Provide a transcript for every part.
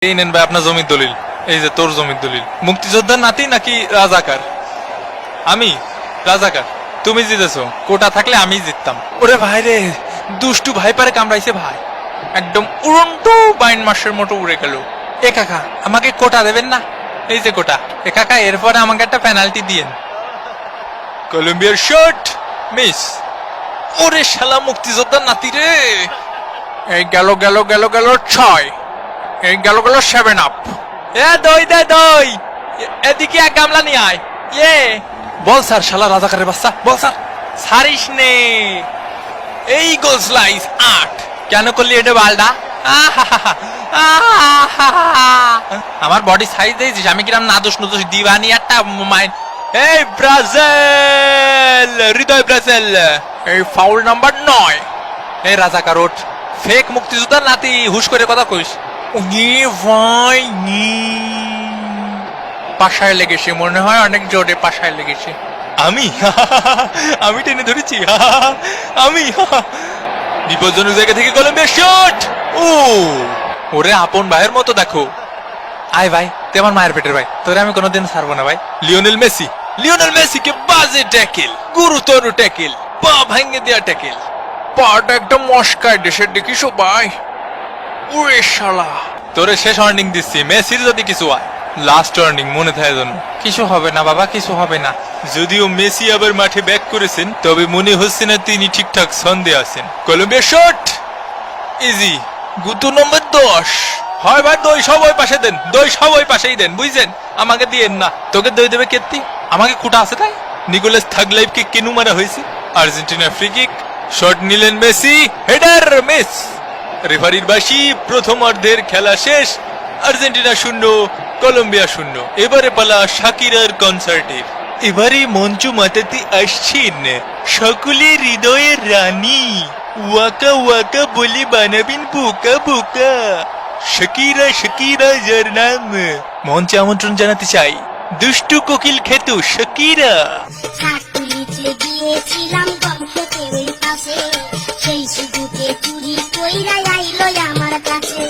এই নেন ভাই আপনার জমির দলিল। এই যে তোর জমির দলিল। মুক্তিযোদ্ধার নাতি নাকি রাজাকার? আমি রাজাকার। তুমি জিতেছো, কোটা থাকলে আমি জিততাম। ওরে ভাই রে, দুষ্টু ভাই পারে কামড়াইছে ভাই, একদম উড়ন্টু বাইন মাসের মতো উড়ে গেল। এ কাকা আমাকে কোটা দেবেন না? এই যে কোটা। এ কাকা এরপরে আমাকে একটা পেনাল্টি দিয়েন। কলম্বিয়ার শট মিস। ওরে শালা মুক্তিযোদ্ধার নাতি রে। এই গেল গেল গেল গেল 6, এই গেল গেল 7 আপ। এ দই দে দই, এদিকে এক গামলা নিয়ে আয়। ইয়ে বল স্যার, শালা রাজাকারের বাচ্চা, বল স্যার। সারিস নে। এই গোল স্লাইস 8। কেন করলি এটা বালডা? আমার বডি সাইজ দিয়েছিস, আমি কিরাম নাদোষ নুদোষ দিবানি একটা মাইন্ড। এই ব্রাজিল, হৃদয় ব্রাজিল, এই ফাউল নাম্বার 9। এই রাজাকার ওঠ, ফেক মুক্তিযোদ্ধার নাতি, হুশ করে কথা কইস। উনি ভাই পাশায় লেগেছে মনে হয়, অনেক জোরে পাশায় লেগেছে। আমি আমি টেনে ধরেছি। আমি বিপজ্জনক জায়গা থেকে কলম্বিয়া শট। ও ওরে আপন ভাইয়ের মতো দেখো। আয় ভাই, তুই আমার মায়ের পেটের ভাই, তোরে আমি কোনোদিন ছাড়বো না ভাই। লিওনেল মেসি, লিওনেল মেসিকে বাজে ট্যাকেল, গুরুতর ট্যাকেল, পা ভেঙে দেয়া ট্যাকেল, পাটা একদম মস্কায় দেশের দেখিস ভাই। ওরে শালা, তোরে শেষ ওয়ার্নিং দিচ্ছি, মেসির যদি কিছু হয় লাস্ট ওয়ার্নিং মনে থাকে যেন। কিছু হবে না বাবা, কিছু হবে না। যদিও মেসি আবার মাঠে ব্যাক করেছেন, তবে মনে হচ্ছে না তিনি ঠিকঠাক ছন্দে আছেন। Colombia shot easy. গুতু নম্বর 10। হয় ভাই দই সব ওই পাশে দেন, দই সব ওই পাশেই দেন, বুঝছেন? আমাকে দিয়েন না। তোকে দই দেবে কেত্তি, আমাকে কুটা আছে তাই। নিকোলাস থাগলাইভকে কেনু মারা হয়েছে। আর্জেন্টিনা ফ্রি কিক, শট নিলেন মেসি, হেডার মিস। রেফারির বাঁশি, প্রথম অর্ধের খেলা শেষ। Argentina 0, Colombia 0। এবারে পালা শাকিরার কনসার্টের। এবারে মঞ্চ মাতাতে আসছেন সকলের হৃদয়ের রানী, ওয়াকা ওয়াকা বলে বানাবেন বোকা বোকা। শাকিরা, শাকিরা যার নাম। মঞ্চে আমন্ত্রণ জানাতে চাই দুষ্টু কোকিল খেত শাকিরা। গিয়েছিলাম গল্পের ওই পাশে, সেই সুযোগে চুরি কইরা আইলো আমার কাছে।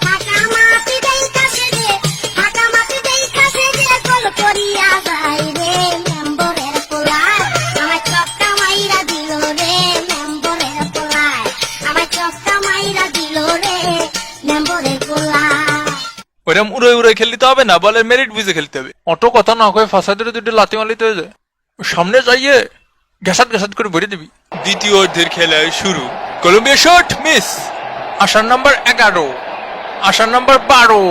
ফাঁকা মাটি দেই কাছে রে, ফাঁকা মাটি দেই কাছে রে, কল করিয়া যাই রে মেম্বরের পোলায়, আমার চক্কা মাইরা দিল রে মেম্বরের পোলায়, আমার চক্কা মাইরা দিল রে মেম্বরের পোলায়। ওরম উড়ে উড়ে খেলতে হবে না, বলের মেরিট বুঝে খেলতে হবে। অত কথা না কয়ে ফাঁসাদের দুটো লাথি মালিতে হয়ে যায়। সামনে যাইয়ে ঘাসাত ঘাসাত করে ভরে দিবি। দ্বিতীয় অর্ধের খেলা শুরু। Colombia shot miss. আসার নাম্বার 11, আসার নাম্বার 12।